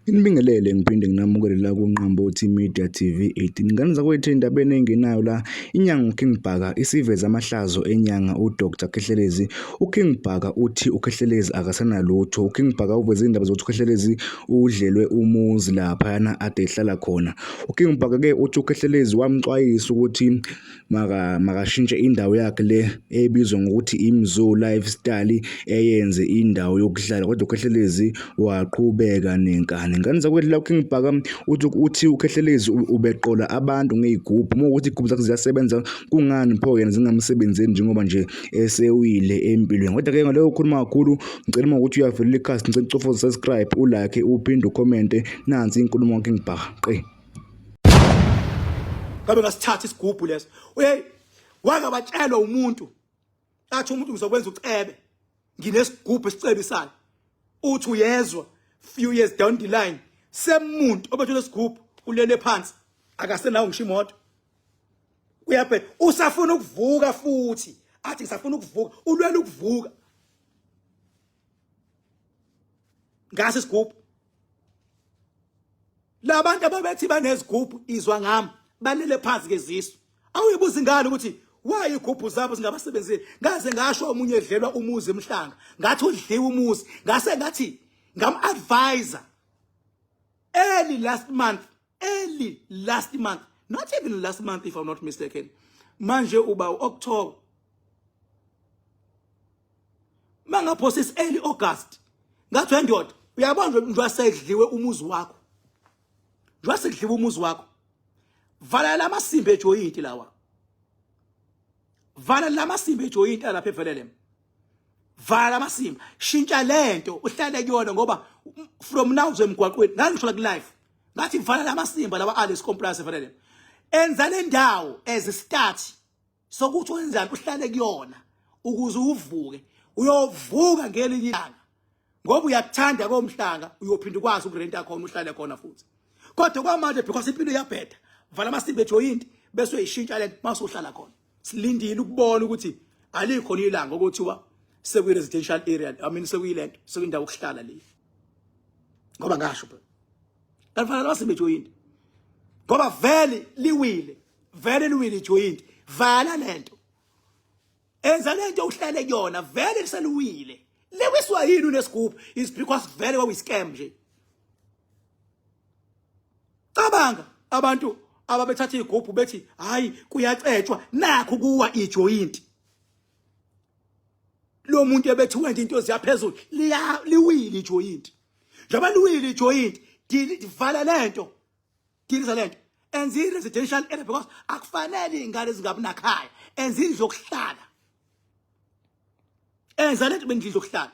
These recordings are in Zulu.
Inibingelele ngiphinde nginamukele la kuNqambothi Media TV 18. Ngane zakwethu endabeni engenayo la inyanga uKing Bhaka isiveza amahlazo enyanga uDr Khehlelezi. uKing Bhaka uthi uKhehlelezi akasanalutho. uKing Bhaka uveze indaba zokuthi uKhehlelezi udlelwe umuzi lapha yana ade ehlala khona. uKing Bhaka ke uthi uKhehlelezi wamxwayisa ukuthi makashintshe indawo yakhe le ebizwa ngokuthi iMzo Lifestyle eyenze indawo yokuhlala, kodwa uKhehlelezi waqhubeka nenkani. Ngane zakwethu la uKing Bhaka uthi uKhehlelezi ubeqola abantu ngezigubhu, uma ukuthi igubhu zakhe ziyasebenza kungani pho yena zingamsebenzeni njengoba nje esewile empilweni. Kodwa ke ngaleyo ukhuluma kakhulu, ngicela ukuthi uyavelela ikhasi, ngicela ucofoze subscribe, ulike, uphinde ucommente. Nansi inkulumo kaKing Bhaka. Ngabe ngasithatha isigubhu leso. Wake batshelwa umuntu athi umuntu ngizokwenza ucebe, nginesigubhu esicebisayo. Uthi uyezwa few years down the line semuntu obethule isigubhu ulele phansi akasenawo ngisho imoto. Uyaphe usafuna ukuvuka futhi athi ngisafuna ukuvuka, ulwela ukuvuka ngase isigubhu. Labantu ababethi banezigubhu izwa ngami balele phansi kezisu. Awuyibuza ingane ukuthi why igubhu zabo zingabasebenzeli. Ngaze ngasho omunye edlelwa umuzi emhlanga, ngathi udliwe umuzi, ngase ngathi ngam-advisor early last month, not even last month if I'm not mistaken. Manje uba October, mangaphosa early August, ngathi wendoda uyabona nje sedliwe umuzi wakho, nje sedliwe umuzi wakho. Vala lamasimbi ejoyinti lawa, vala lamasimbi ejoyinti lapha evelelem, vala lamasimbi, shintsha lento uhlale kuyona, ngoba from now zemgwaqweni nangisho like life ngathi vala lamasimbi lawa Alice Compliance evelelem. Enza le ndawo as a start sokuthi wenzani uhlale kuyona ukuze uvuke, uyovuka ngelinye ilanga, ngoba uyakuthanda komhlanga uyophinda ukwazi ukurenta khona uhlale khona futhi. Kodwa kwamanje because impilo iyabheda, vala amasimbi ejoyinti bese uyishintsha lento mase uhlala khona. Silindile ukubona ukuthi alikho ilanga okuthiwa sekuyi residential area, sekuyilento sekuyindawo yokuhlala le, ngoba ngasho phela kanifana lamasimbi ejoyinti, ngoba vele liwile ijoyinti. Vala lento, enza lento uhlale kuyona, vele liseluwile. Lewiswa yini unesigubhu is because vele wawiscam nje. Cabanga abantu ababethatha igubhu bethi hayi kuyacetshwa, nakho kuwa ijoyinti. Lo muntu ebethi wenza into ziyaphezulu liwile ijoyinti. Njengoba liwile ijoyinti, vala lento, dilisa lento. Enza residential area because akufanele ingane zingabi nakhaya, enza indlu yokuhlala. Enza lento bendlu yokuhlala.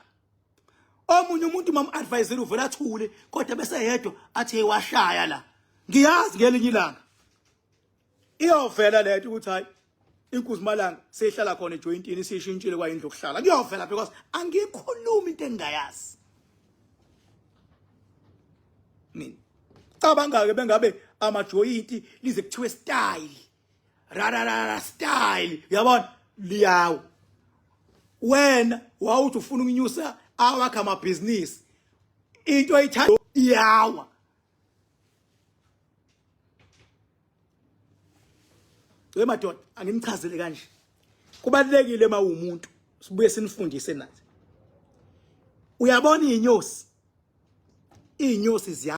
Omunye umuntu mam-advisor uvela athule, kodwa bese yedwa athi washaya la. Ngiyazi ngelinye ilanga iyovela lento ukuthi hayi iNkuzimalanga seyihlala khona ejointini sishintshile kwa indlu yokuhlala. Kuyovela because angikhulumi into engayazi mina. Cabanga ke bengabe amajoyinti lize kuthiwe style style, uyabona liyawo. Wena wawuthi ufuna ukunyusa awakhe amabhizinisi, into ayithanda iyawa. Madoda angimchazele kanje, kubalekile uma umuntu sibuye sinifundise nathi. Uyabona inyosi ziya